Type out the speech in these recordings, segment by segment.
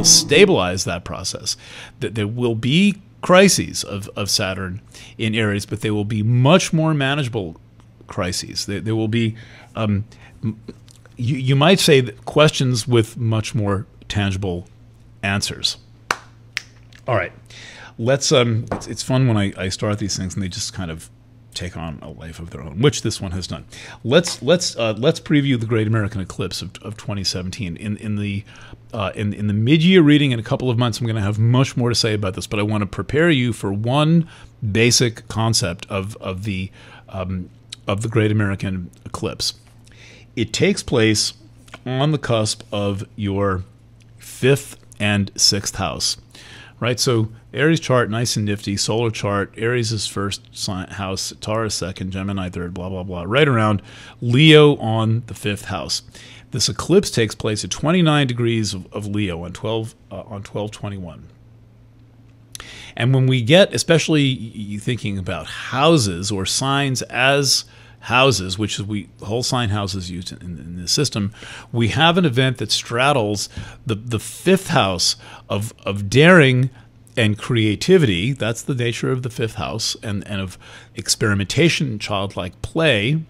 stabilize that process. That there will be crises of Saturn in Aries, but they will be much more manageable crises. There will be, you might say, that questions with much more tangible answers. All right, let's. It's fun when I start these things and they just kind of take on a life of their own, which this one has done. Let's preview the Great American Eclipse of 2017. In the mid-year reading in a couple of months, I'm going to have much more to say about this, but I want to prepare you for one basic concept of the Great American Eclipse. It takes place on the cusp of your 5th and 6th house. Right, so Aries chart, nice and nifty. Solar chart, Aries is first house, Taurus second, Gemini third, blah, blah, blah. Right around Leo on the 5th house. This eclipse takes place at 29 degrees of Leo on 12/21. And when we get, especially you thinking about houses or signs as houses, which is whole sign houses used in the system, we have an event that straddles the 5th house of daring and creativity. That's the nature of the 5th house, and of experimentation, childlike play,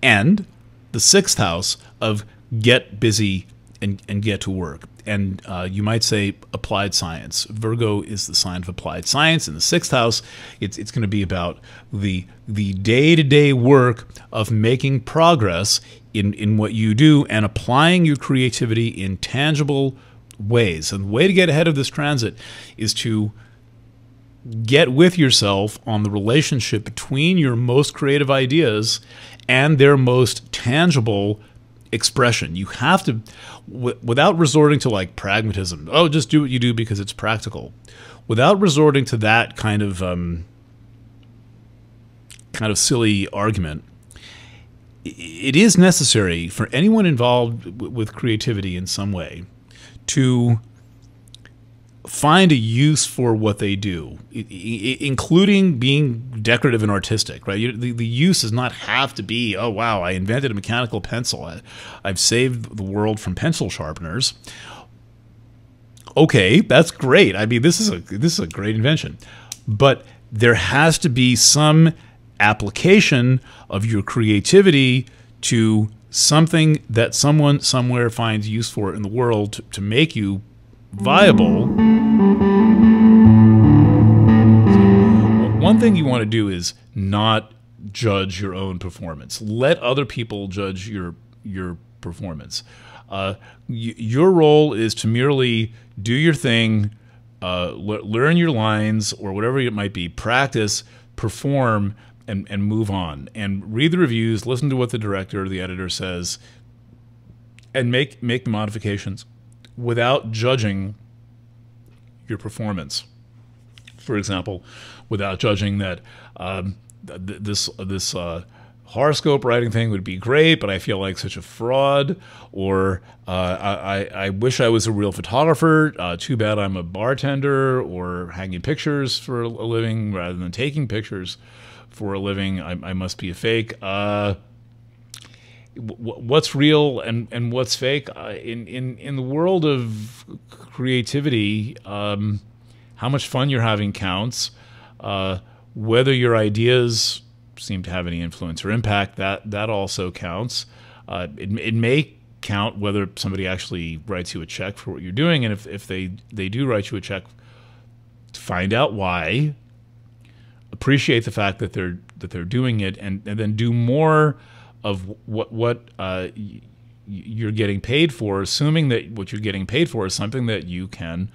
and the 6th house of get busy and get to work. And you might say applied science. Virgo is the sign of applied science. In the 6th house, it's going to be about the day-to-day work of making progress in what you do and applying your creativity in tangible ways. And the way to get ahead of this transit is to get with yourself on the relationship between your most creative ideas and their most tangible expression. You have to, without resorting to like pragmatism, oh, just do what you do because it's practical, without resorting to that kind of silly argument, it is necessary for anyone involved with creativity in some way to find a use for what they do, including being decorative and artistic, right? The use does not have to be, oh, wow, I invented a mechanical pencil. I've saved the world from pencil sharpeners. Okay, that's great. I mean, this is a great invention. But there has to be some application of your creativity to something that someone somewhere finds use for in the world to make you viable. So one thing you want to do is not judge your own performance. Let other people judge your performance. Your role is to merely do your thing, learn your lines or whatever it might be, practice, perform, and move on. And read the reviews, listen to what the director or the editor says, and make the modifications without judging your performance. For example, without judging that this horoscope writing thing would be great, but I feel like such a fraud, or I wish I was a real photographer, too bad I'm a bartender, or hanging pictures for a living rather than taking pictures for a living, I must be a fake. What's real and what's fake in the world of creativity? How much fun you're having counts. Whether your ideas seem to have any influence or impact, that also counts. It may count whether somebody actually writes you a check for what you're doing, and if they do write you a check, find out why. Appreciate the fact that they're doing it, and then do more of what you're getting paid for, assuming that what you're getting paid for is something that you can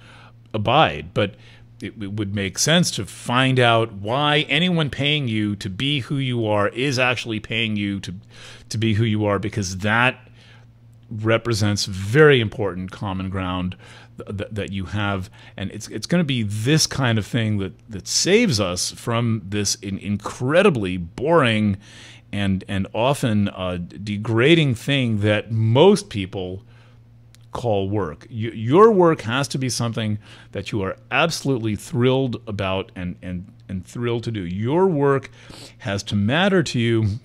abide. But it would make sense to find out why anyone paying you to be who you are is actually paying you to be who you are, because that represents very important common ground that you have. And it's going to be this kind of thing that saves us from this incredibly boring and often degrading thing that most people call work. Your work has to be something that you are absolutely thrilled about and thrilled to do. Your work has to matter to you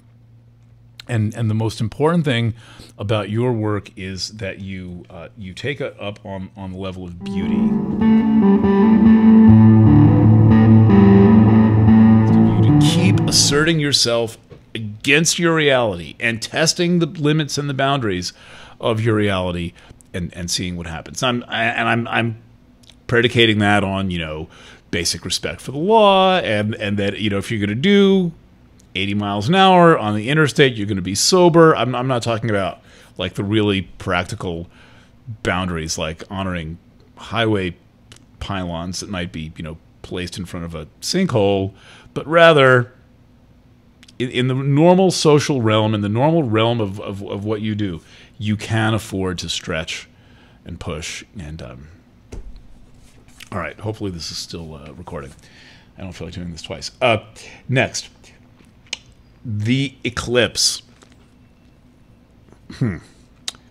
And the most important thing about your work is that you you take it up on the level of beauty. So you to keep asserting yourself against your reality and testing the limits and the boundaries of your reality and seeing what happens. I'm predicating that on, you know, basic respect for the law and that, you know, if you're going to do 80 miles an hour on the interstate, you're going to be sober. I'm not talking about like the really practical boundaries, like honoring highway pylons that might be, you know, placed in front of a sinkhole, but rather in the normal social realm, in the normal realm of what you do, you can afford to stretch and push. And all right, hopefully this is still recording. I don't feel like doing this twice. Next. The eclipse.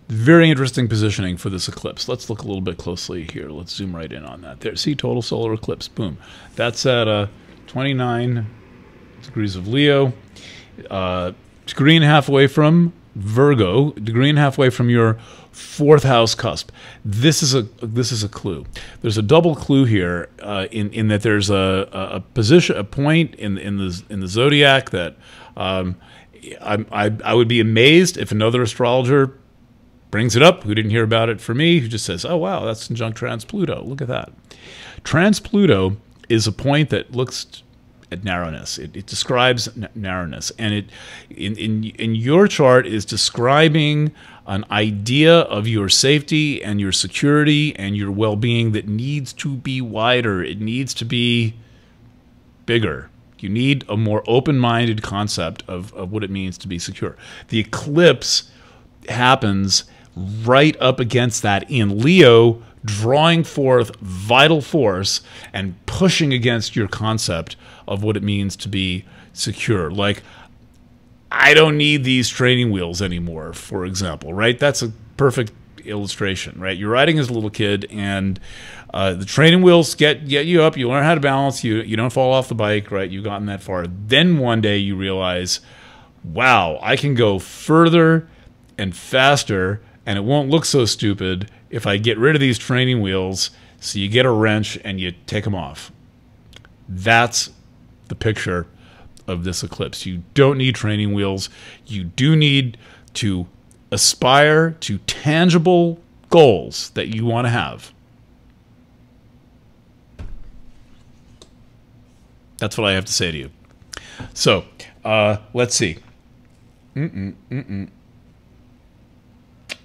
Very interesting positioning for this eclipse. Let's look a little bit closely here. Let's zoom right in on that. There, see, total solar eclipse. Boom. That's at 29 degrees of Leo. Degree and a half away from Virgo. Degree and a half away from your fourth house cusp. This is a clue. There's a double clue here in that there's a position, a point in the zodiac that I would be amazed if another astrologer brings it up who didn't hear about it from me, who just says, oh wow, that's conjunct trans-Pluto. Look at that. Trans-Pluto is a point that looks at narrowness. It describes narrowness, and it in your chart is describing an idea of your safety and your security and your well-being that needs to be wider. It needs to be bigger. You need a more open-minded concept of what it means to be secure. The eclipse happens right up against that in Leo, drawing forth vital force and pushing against your concept of what it means to be secure. Like, I don't need these training wheels anymore, for example, right? That's a perfect illustration, right? You're riding as a little kid, and the training wheels get you up. You learn how to balance. You don't fall off the bike, right? You've gotten that far. Then one day you realize, wow, I can go further and faster, and it won't look so stupid if I get rid of these training wheels. So you get a wrench and you take them off. That's the picture of this eclipse. You don't need training wheels. You do need to aspire to tangible goals that you want to have. That's what I have to say to you. So, let's see.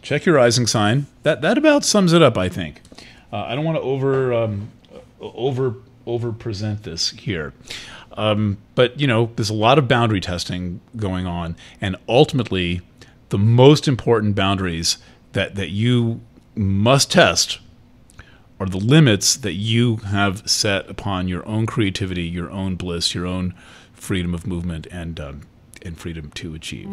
Check your rising sign. That about sums it up, I think. I don't want to over present this here. But, you know, there's a lot of boundary testing going on, and ultimately the most important boundaries that you must test are the limits that you have set upon your own creativity, your own bliss, your own freedom of movement, and freedom to achieve.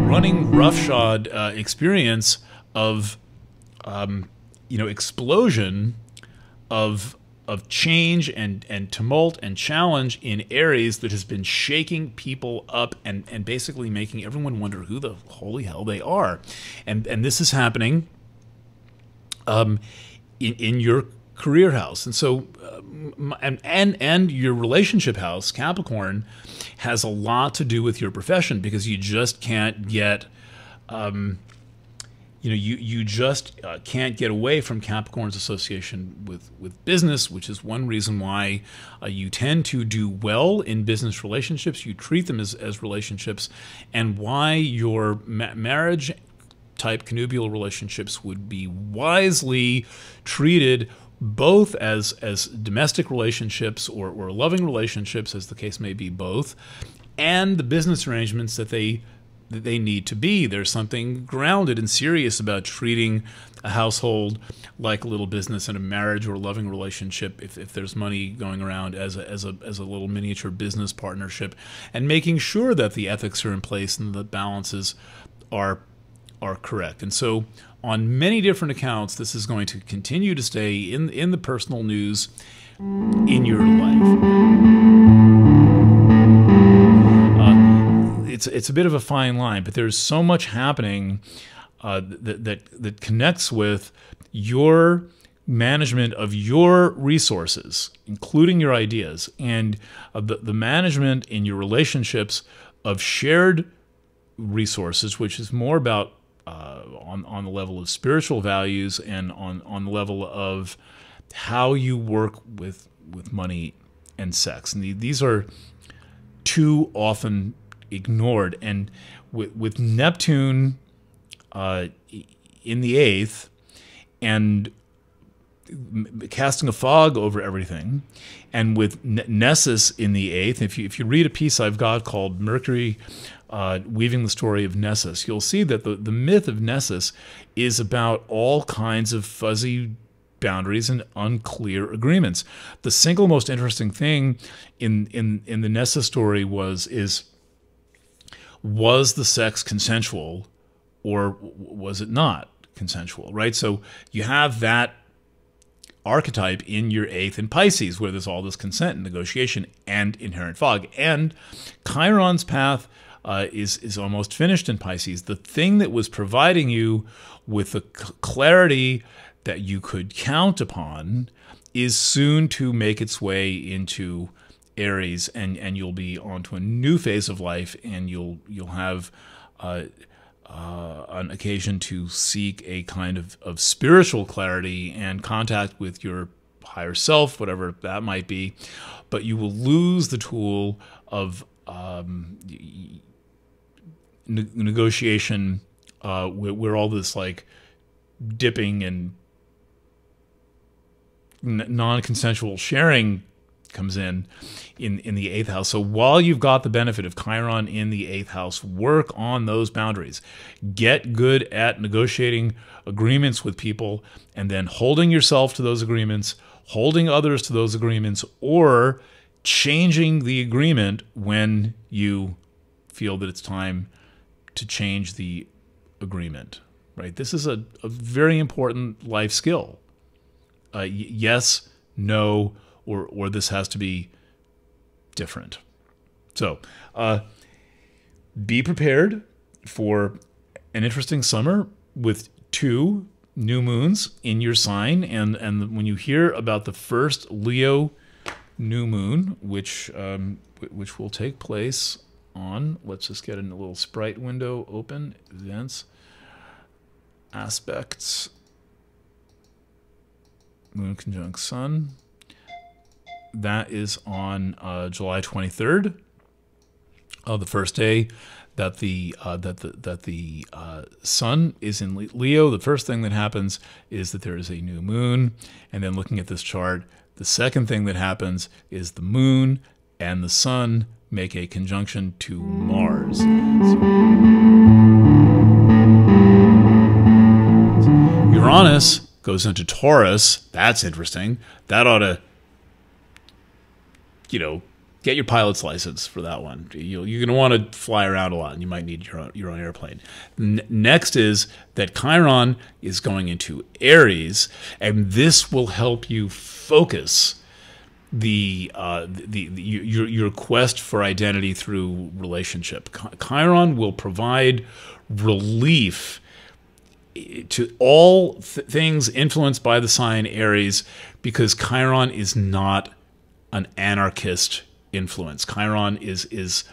Running roughshod experience of you know, explosion of change and tumult and challenge in Aries that has been shaking people up and basically making everyone wonder who the holy hell they are. And this is happening in your career house. And so and your relationship house, Capricorn, has a lot to do with your profession, because you just can't get you know, you just can't get away from Capricorn's association with business, which is one reason why you tend to do well in business relationships. You treat them as relationships, and why your marriage type connubial relationships would be wisely treated both as domestic relationships or loving relationships, as the case may be, both, and the business arrangements that they need to be. There's something grounded and serious about treating a household like a little business, and a marriage or a loving relationship, if there's money going around, as a little miniature business partnership, and making sure that the ethics are in place and the balances are correct. And so on many different accounts, this is going to continue to stay in the personal news in your life. It's a bit of a fine line, but there's so much happening that connects with your management of your resources, including your ideas, and the management in your relationships of shared resources, which is more about on the level of spiritual values and on the level of how you work with money and sex. And these are too often ignored. And with Neptune in the 8th and casting a fog over everything, and with Nessus in the 8th, if you read a piece I've got called Mercury Weaving the Story of Nessus, you'll see that the myth of Nessus is about all kinds of fuzzy boundaries and unclear agreements. The single most interesting thing in the Nessus story was the sex consensual or was it not consensual, right? So you have that archetype in your 8th in Pisces, where there's all this consent and negotiation and inherent fog. And Chiron's path is almost finished in Pisces. The thing that was providing you with the clarity that you could count upon is soon to make its way into Aries, and you'll be onto a new phase of life, and you'll have an occasion to seek a kind of spiritual clarity and contact with your higher self, whatever that might be. But you will lose the tool of negotiation, where all this like dipping and non-consensual sharing comes in the 8th house. So while you've got the benefit of Chiron in the 8th house, work on those boundaries. Get good at negotiating agreements with people and then holding yourself to those agreements, holding others to those agreements, or changing the agreement when you feel that it's time to change the agreement, right? This is a very important life skill. Yes, no, or this has to be different. So be prepared for an interesting summer with 2 new moons in your sign. And when you hear about the first Leo new moon, which will take place on, let's just get in a little sprite window open, events, aspects, moon conjunct sun. That is on July 23rd, the first day that the sun is in Leo. The first thing that happens is that there is a new moon, and then looking at this chart, the second thing that happens is the moon and the sun make a conjunction to Mars. Uranus goes into Taurus. That's interesting. That ought to, get your pilot's license for that one. You're going to want to fly around a lot, and you might need your own airplane. Next is that Chiron is going into Aries, and this will help you focus your quest for identity through relationship. Chiron will provide relief to all things influenced by the sign Aries, because Chiron is not an anarchist influence. Chiron is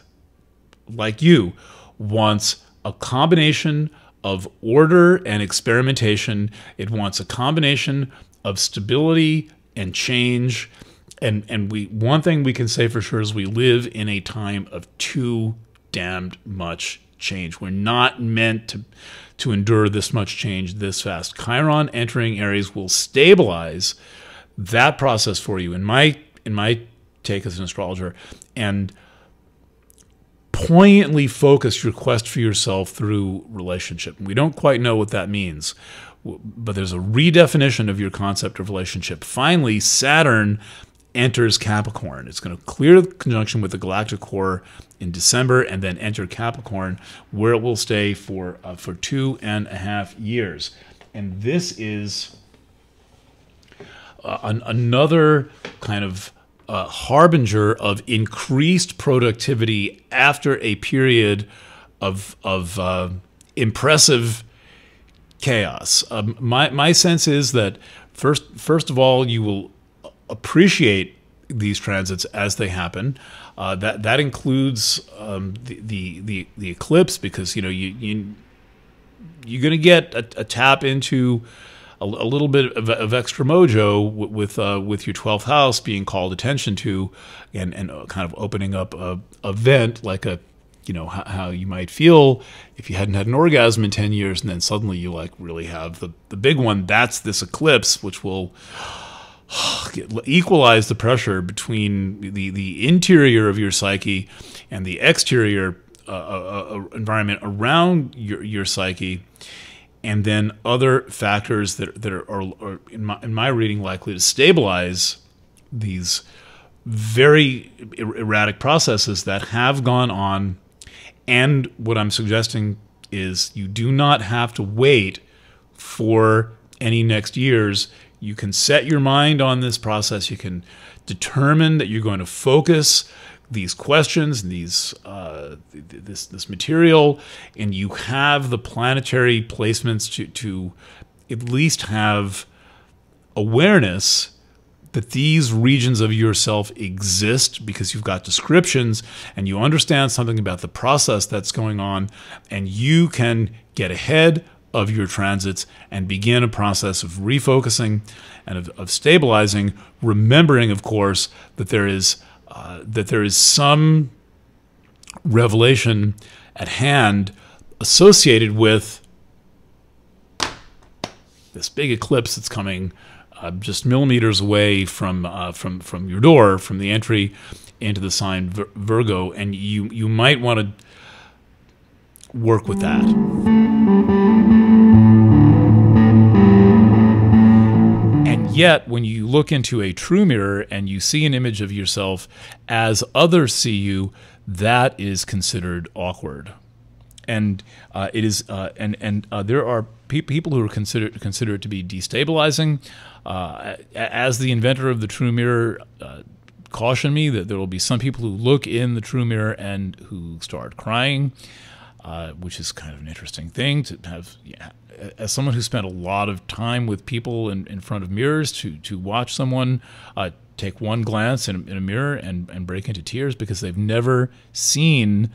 like you, wants a combination of order and experimentation. It wants a combination of stability and change. And one thing we can say for sure is we live in a time of too damned much change. We're not meant to endure this much change this fast. Chiron entering Aries will stabilize that process for you, in my take as an astrologer, and poignantly focus your quest for yourself through relationship. We don't quite know what that means, but there's a redefinition of your concept of relationship. Finally, Saturn enters Capricorn. It's going to clear the conjunction with the galactic core in December and then enter Capricorn, where it will stay for 2.5 years. And this is another kind of harbinger of increased productivity after a period of impressive chaos. My sense is that first of all, you will appreciate these transits as they happen. That includes the eclipse, because you're going to get a tap into a little bit of extra mojo with your 12th house being called attention to, and kind of opening up a vent, like how you might feel if you hadn't had an orgasm in 10 years, and then suddenly you like really have the big one. That's this eclipse, which will equalize the pressure between the interior of your psyche and the exterior environment around your psyche. And then other factors that are in my reading, likely to stabilize these very erratic processes that have gone on. And what I'm suggesting is you do not have to wait for any next years. You can set your mind on this process. You can determine that you're going to focus these questions, these this material, and you have the planetary placements to at least have awareness that these regions of yourself exist, because you've got descriptions and you understand something about the process that's going on, and you can get ahead of your transits and begin a process of refocusing and of stabilizing, remembering, of course, that there is some revelation at hand associated with this big eclipse that's coming just millimeters away from your door, from the entry into the sign Virgo, and you might want to work with that. Yet, when you look into a true mirror and you see an image of yourself as others see you, that is considered awkward, and it is. There are people who are considered to be destabilizing. As the inventor of the true mirror cautioned me, that there will be some people who look in the true mirror and who start crying, which is kind of an interesting thing to have. Yeah. As someone who spent a lot of time with people in front of mirrors, to watch someone take one glance in a mirror and break into tears because they've never seen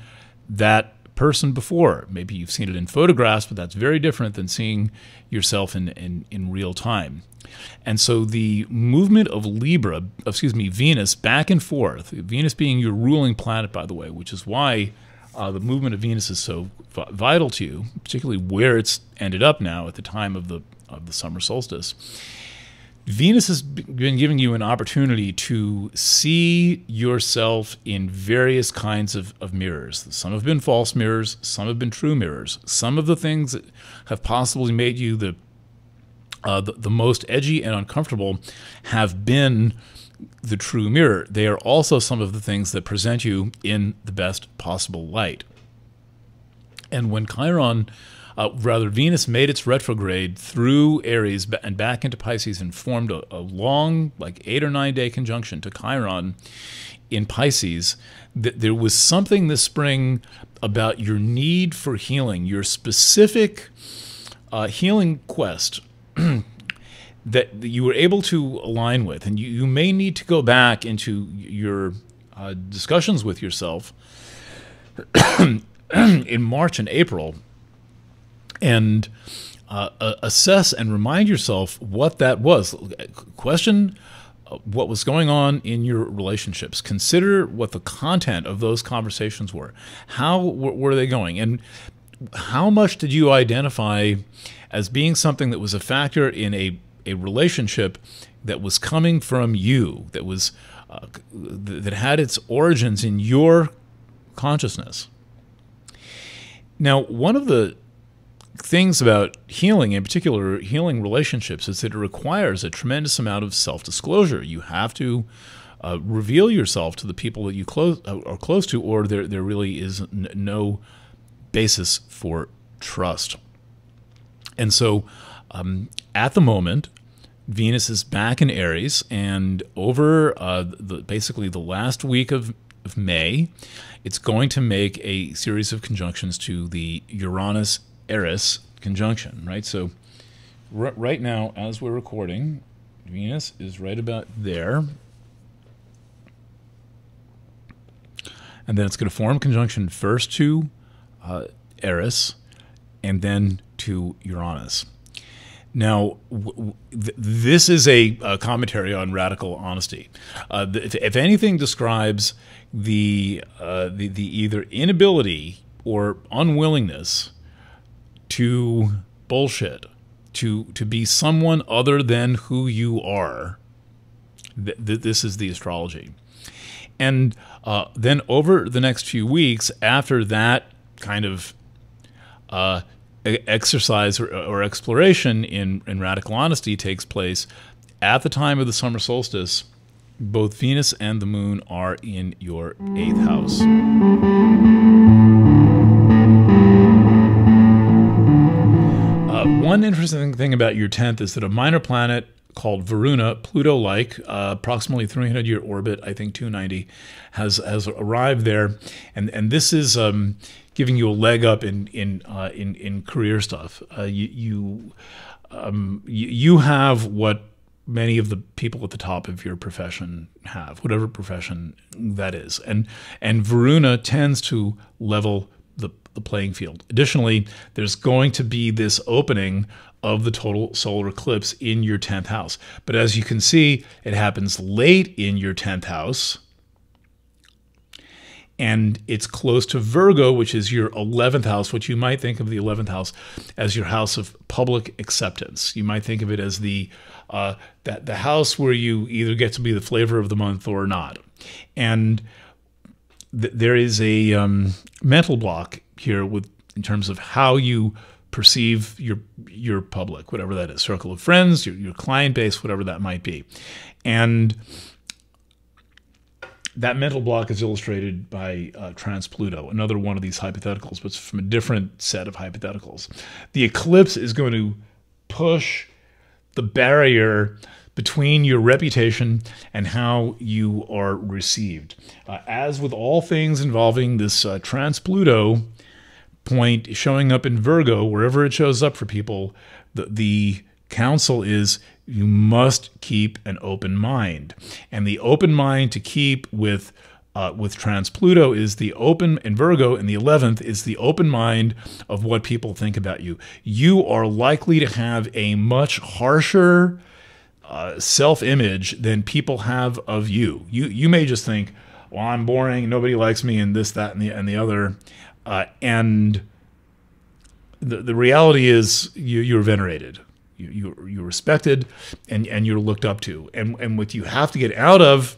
that person before. Maybe you've seen it in photographs, but that's very different than seeing yourself in real time. And so the movement of Venus back and forth, Venus being your ruling planet, by the way, which is why the movement of Venus is so vital to you, particularly where it's ended up now at the time of the summer solstice. Venus has been giving you an opportunity to see yourself in various kinds of mirrors. Some have been false mirrors, some have been true mirrors. Some of the things that have possibly made you the most edgy and uncomfortable have been the true mirror. They are also some of the things that present you in the best possible light. And when Venus made its retrograde through Aries and back into Pisces and formed a long, like 8 or 9 day conjunction to Chiron in Pisces, there was something this spring about your need for healing, your specific healing quest that you were able to align with. And you may need to go back into your discussions with yourself in March and April and assess and remind yourself what that was. Question what was going on in your relationships. Consider what the content of those conversations were. How were they going? And how much did you identify as being something that was a factor in a relationship that was coming from you, that was that had its origins in your consciousness? Now, one of the things about healing, in particular healing relationships, is that it requires a tremendous amount of self-disclosure. You have to reveal yourself to the people that you are close to, or there really is no basis for trust. And so at the moment, Venus is back in Aries, and over basically the last week of May, it's going to make a series of conjunctions to the Uranus-Eris conjunction, right? So right now, as we're recording, Venus is right about there. And then it's going to form conjunction first to Eris and then to Uranus. Now, this is a commentary on radical honesty. If anything describes the either inability or unwillingness to bullshit, to be someone other than who you are, this is the astrology. And then over the next few weeks, after that kind of exercise or exploration in radical honesty takes place, at the time of the summer solstice, both Venus and the moon are in your 8th house. One interesting thing about your 10th is that a minor planet called Varuna, Pluto-like, approximately 300-year orbit, I think 290, has arrived there, and this is giving you a leg up in career stuff. You have what many of the people at the top of your profession have, whatever profession that is, and Varuna tends to level the playing field. Additionally, there's going to be this opening of the total solar eclipse in your 10th house. But as you can see, it happens late in your 10th house, and it's close to Virgo, which is your 11th house, which you might think of the 11th house as your house of public acceptance. You might think of it as the house where you either get to be the flavor of the month or not. And there is a mental block here in terms of how you perceive your public, whatever that is, circle of friends, your client base, whatever that might be. And that mental block is illustrated by trans-Pluto, another one of these hypotheticals, but it's from a different set of hypotheticals. The eclipse is going to push the barrier between your reputation and how you are received. As with all things involving this trans-Pluto point showing up in Virgo, wherever it shows up for people, the counsel is you must keep an open mind. And the open mind to keep with trans-Pluto is the open, in Virgo, in the 11th, is the open mind of what people think about you. You are likely to have a much harsher self-image than people have of you. You may just think, well, I'm boring, nobody likes me, and this, that, and the other. And the reality is you're venerated. You're respected, and you're looked up to. And what you have to get out of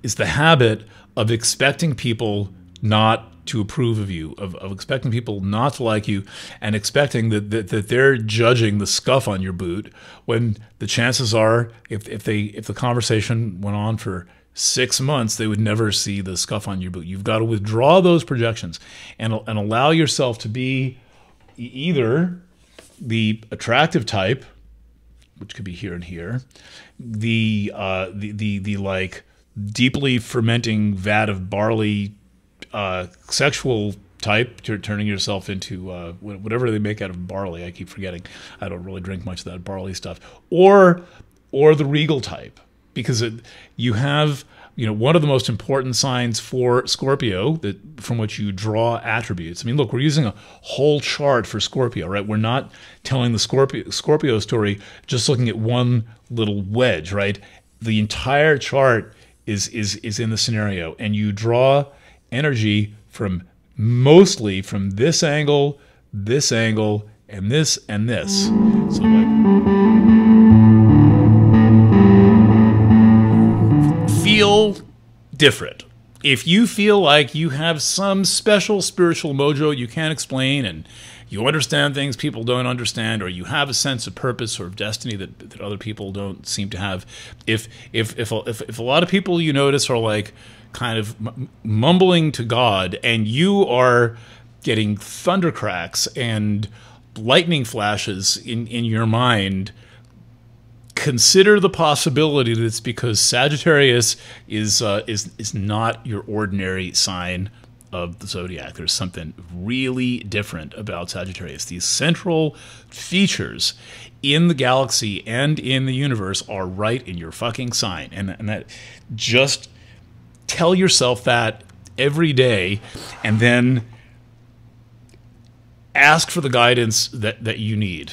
is the habit of expecting people not to approve of you, of expecting people not to like you, and expecting that they're judging the scuff on your boot, when the chances are, if the conversation went on for 6 months, they would never see the scuff on your boot. You've got to withdraw those projections and allow yourself to be either the attractive type, which could be here and here, the like deeply fermenting vat of barley sexual type, turning yourself into whatever they make out of barley. I keep forgetting. I don't really drink much of that barley stuff. Or the regal type, because you have, one of the most important signs for Scorpio from which you draw attributes. I mean, look, we're using a whole chart for Scorpio, right? We're not telling the Scorpio story just looking at one little wedge, right? The entire chart is in the scenario, and you draw energy mostly from this angle, and this, and this. So feel different. If you feel like you have some special spiritual mojo you can't explain, and you understand things people don't understand, or you have a sense of purpose or of destiny that other people don't seem to have, if a lot of people you notice are like kind of mumbling to God, and you are getting thundercracks and lightning flashes in your mind, consider the possibility that it's because Sagittarius is not your ordinary sign of the zodiac. There's something really different about Sagittarius. These central features in the galaxy and in the universe are right in your fucking sign, and that, just tell yourself that every day, and then ask for the guidance that you need.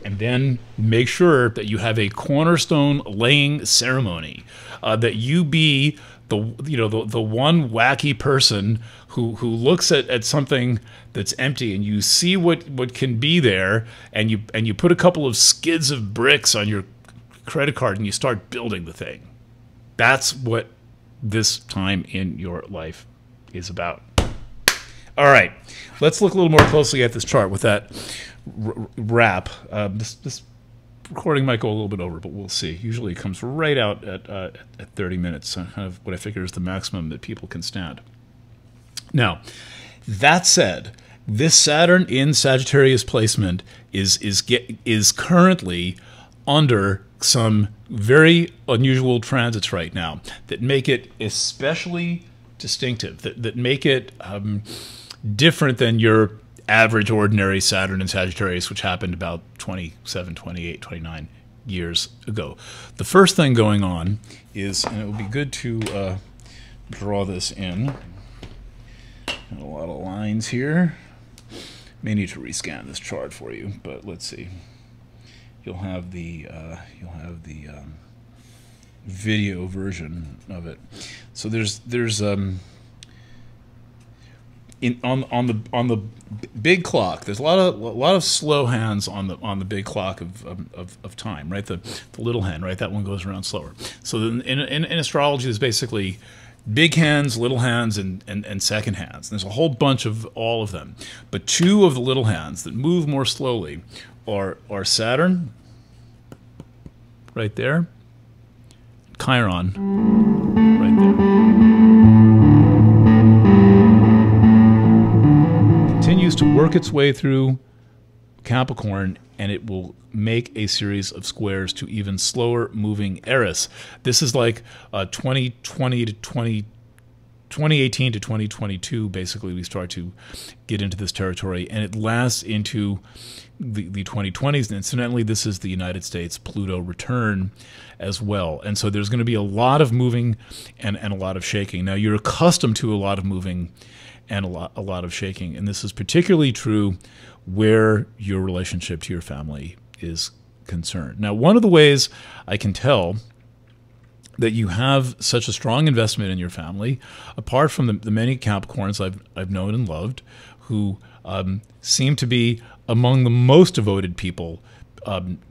And then make sure that you have a cornerstone laying ceremony, that you be the one wacky person who looks at something that's empty, and you see what can be there, and you put a couple of skids of bricks on your credit card and you start building the thing. That's what this time in your life is about. All right, let's look a little more closely at this chart with that wrap. This recording might go a little bit over, but we'll see. Usually it comes right out at 30 minutes, kind of what I figure is the maximum that people can stand. Now, that said, this Saturn in Sagittarius placement is currently under some very unusual transits right now that make it especially distinctive, that make it different than your average ordinary Saturn in Sagittarius, which happened about 27, 28, 29 years ago. The first thing going on is, and it would be good to draw this in. Got a lot of lines here. May need to rescan this chart for you, but let's see. You'll have the video version of it. So there's on the big clock. There's a lot of slow hands on the big clock of time, right? The little hand, right? That one goes around slower. So in astrology, there's basically big hands, little hands, and second hands. There's a whole bunch of all of them, but two of the little hands that move more slowly are Saturn, right there, Chiron, right there. Continues to work its way through Capricorn, and it will make a series of squares to even slower moving Eris. This is like 2018 to 2022, basically, we start to get into this territory, and it lasts into the 2020s. And incidentally, this is the United States Pluto return as well. And so there's going to be a lot of moving and a lot of shaking. Now, you're accustomed to a lot of moving and a lot of shaking, and this is particularly true where your relationship to your family is concerned. Now, one of the ways I can tell that you have such a strong investment in your family, apart from the many Capricorns I've known and loved, who seem to be among the most devoted people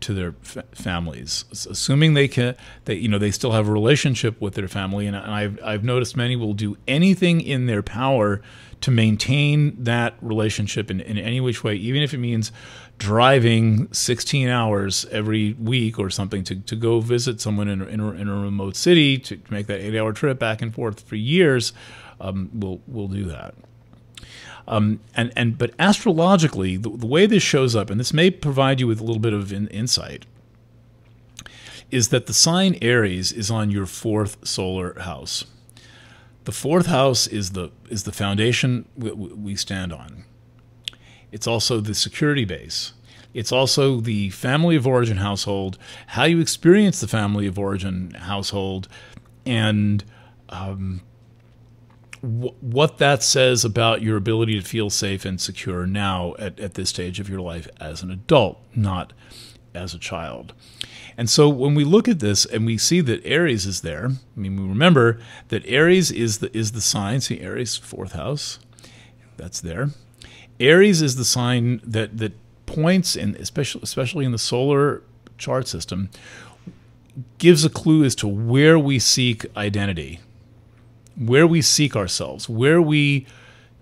to their families, assuming they still have a relationship with their family, and I've noticed many will do anything in their power to maintain that relationship in any which way, even if it means driving 16 hours every week or something to go visit someone in a remote city, to make that 8-hour trip back and forth for years. We'll do that. But astrologically, the way this shows up, and this may provide you with a little bit of insight, is that the sign Aries is on your 4th solar house. The 4th house is the foundation we stand on. It's also the security base. It's also the family of origin household, how you experience the family of origin household, and what that says about your ability to feel safe and secure now at this stage of your life as an adult, not as a child. And so when we look at this and we see that Aries is there, I mean, we remember that Aries is the sign. See, Aries, 4th house, that's there. Aries is the sign that points, in especially in the solar chart system, gives a clue as to where we seek identity, where we seek ourselves, where we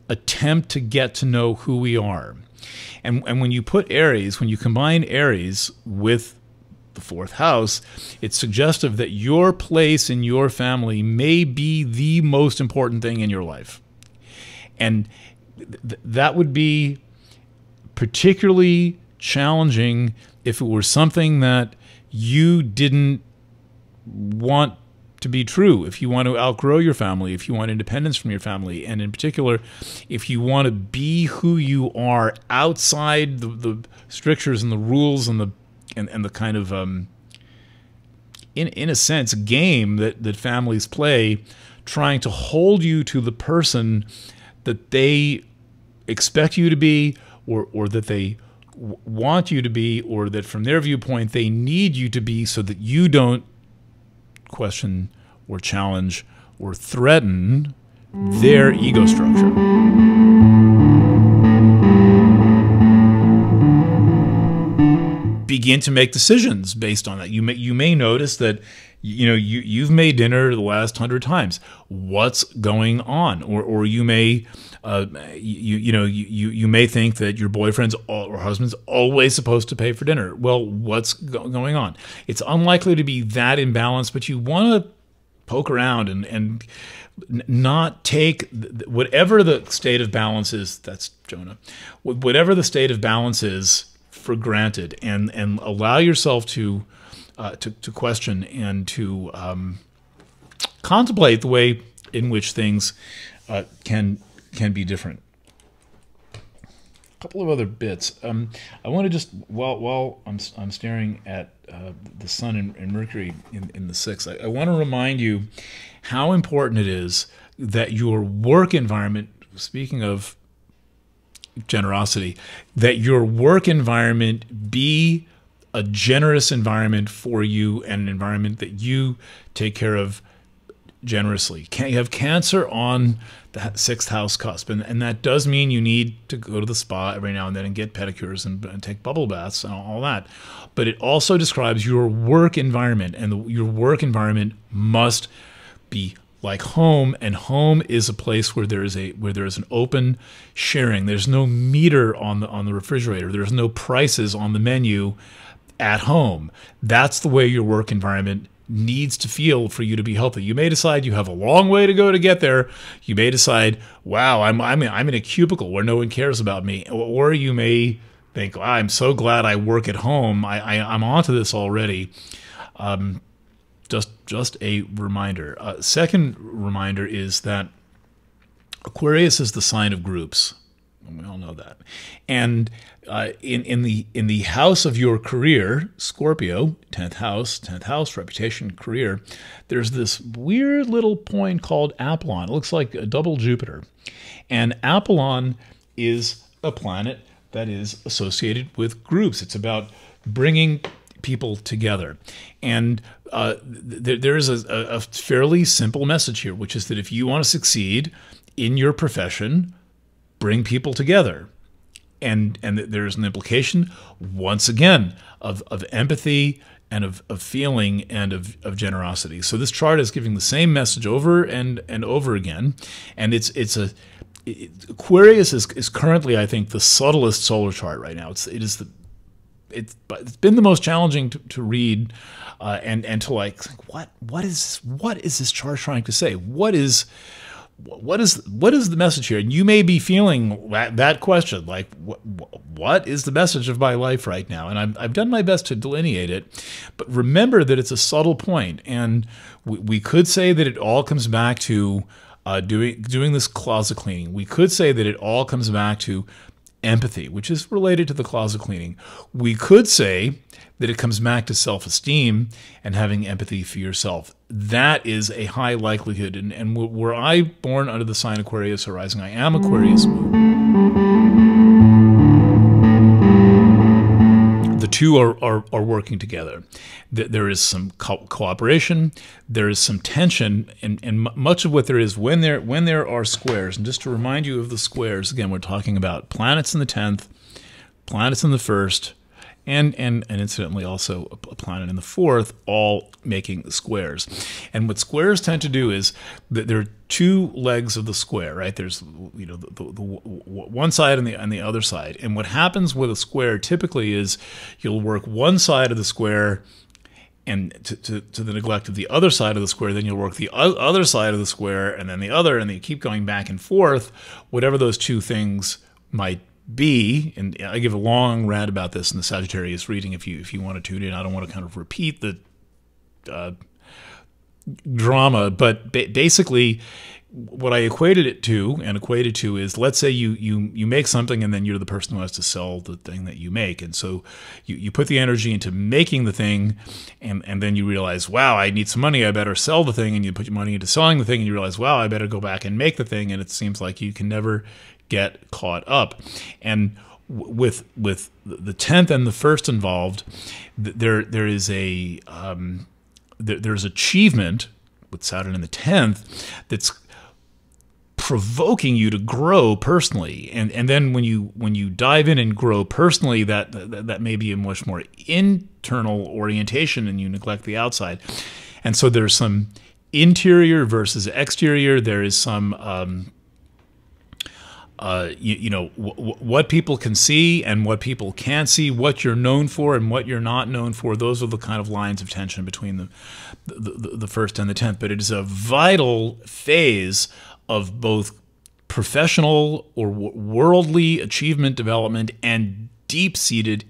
attempt to get to know who we are. And when you put Aries, when you combine Aries with the 4th house, it's suggestive that your place in your family may be the most important thing in your life. And that would be particularly challenging if it were something that you didn't want to be true, if you want to outgrow your family, if you want independence from your family, and in particular, if you want to be who you are outside the strictures and the rules and the kind of in a sense game that families play, trying to hold you to the person that they expect you to be, or that they want you to be, or that from their viewpoint they need you to be, so that you don't question or challenge or threaten their ego structure. Begin to make decisions based on that. You may notice that you've made dinner the last 100 times. What's going on? Or you may you may think that your boyfriend's or husband's always supposed to pay for dinner. Well, what's going on? It's unlikely to be that imbalanced, but you want to poke around and not take whatever the state of balance is. That's Jonah. Whatever the state of balance is for granted, and allow yourself to question and to contemplate the way in which things can be different. A couple of other bits. I want to just while I'm staring at the Sun and Mercury in the 6th, I want to remind you how important it is that your work environment, speaking of generosity, that your work environment be a generous environment for you, and an environment that you take care of generously. You have Cancer on the 6th house cusp, and that does mean you need to go to the spa every now and then and get pedicures and take bubble baths and all that. But it also describes your work environment, and your work environment must be like home, and home is a place where there is an open sharing. There's no meter on the refrigerator. There's no prices on the menu at home. That's the way your work environment needs to feel for you to be healthy. You may decide you have a long way to go to get there. You may decide, wow, I'm in a cubicle where no one cares about me. Or you may think, I'm so glad I work at home. I'm onto this already. Just a reminder. Second reminder is that Aquarius is the sign of groups. We all know that. And in the house of your career, Scorpio, 10th house, reputation, career, there's this weird little point called Apollon. It looks like a double Jupiter. And Apollon is a planet that is associated with groups. It's about bringing people together. And there's a fairly simple message here, which is that if you want to succeed in your profession, bring people together. And there's an implication, once again, of empathy and of feeling and of generosity. So this chart is giving the same message over and over again. And Aquarius is currently, I think, the subtlest solar chart right now. It's been the most challenging to read and to like what is this chart trying to say? What is the message here? And you may be feeling that question, like what is the message of my life right now? And I've done my best to delineate it, but remember that it's a subtle point, and we could say that it all comes back to doing this closet cleaning. We could say that it all comes back to empathy, which is related to the closet cleaning. We could say that it comes back to self-esteem and having empathy for yourself. That is a high likelihood. And were I born under the sign Aquarius or rising, I am Aquarius moon. The two are working together. There is some cooperation, there is some tension, and much of what there is when there are squares. And just to remind you of the squares, again, we're talking about planets in the 10th, planets in the 1st, and incidentally also a planet in the 4th, all making squares. And what squares tend to do is that there are two legs of the square, right? There's the one side and the other side. And what happens with a square typically is you'll work one side of the square and to the neglect of the other side of the square, then you'll work the other side of the square, and then the other, and you keep going back and forth, whatever those two things might be, and I give a long rant about this in the Sagittarius reading if you want to tune in. I don't want to kind of repeat the drama, but basically what I equated to is, let's say you make something and then you're the person who has to sell the thing that you make. And so you put the energy into making the thing, and then you realize, wow, I need some money, I better sell the thing. And you put your money into selling the thing, and you realize, wow, I better go back and make the thing. And it seems like you can never get caught up. And with the 10th and the 1st involved, there's achievement with Saturn in the 10th that's provoking you to grow personally, and then when you dive in and grow personally, that may be a much more internal orientation, and you neglect the outside. And so there's some interior versus exterior. There is some what people can see and what people can't see, what you're known for and what you're not known for. Those are the kind of lines of tension between the 1st and the 10th. But it is a vital phase of both professional or worldly achievement development and deep-seated,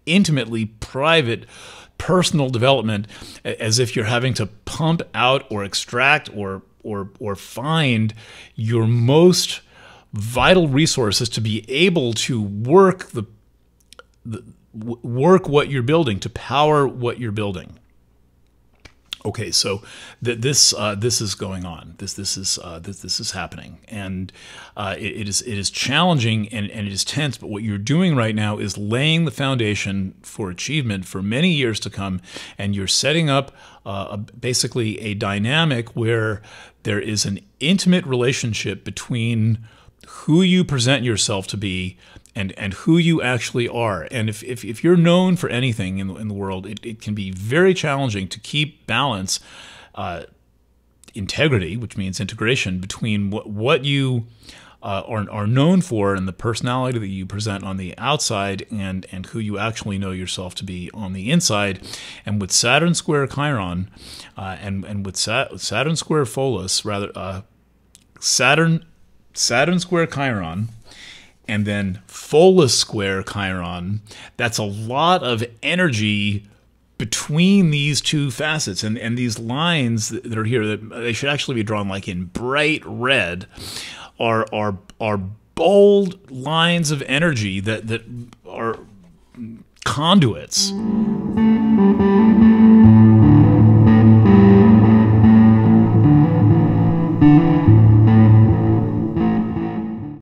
intimately private, personal development, as if you're having to pump out or extract or find your most vital resources to be able to work work what you're building, to power what you're building. Okay, so this is going on. This is happening, and it is challenging and it is tense. But what you're doing right now is laying the foundation for achievement for many years to come, and you're setting up basically a dynamic where there is an intimate relationship between who you present yourself to be and who you actually are. And if you're known for anything in the world, it can be very challenging to keep balance, integrity, which means integration, between what you are known for and the personality that you present on the outside and who you actually know yourself to be on the inside. And with Saturn square Chiron, and with Saturn square Pholus, rather, Saturn square Chiron, and then Pholus square Chiron, that's a lot of energy between these two facets. And these lines that are here, that they should actually be drawn like in bright red, are bold lines of energy that are conduits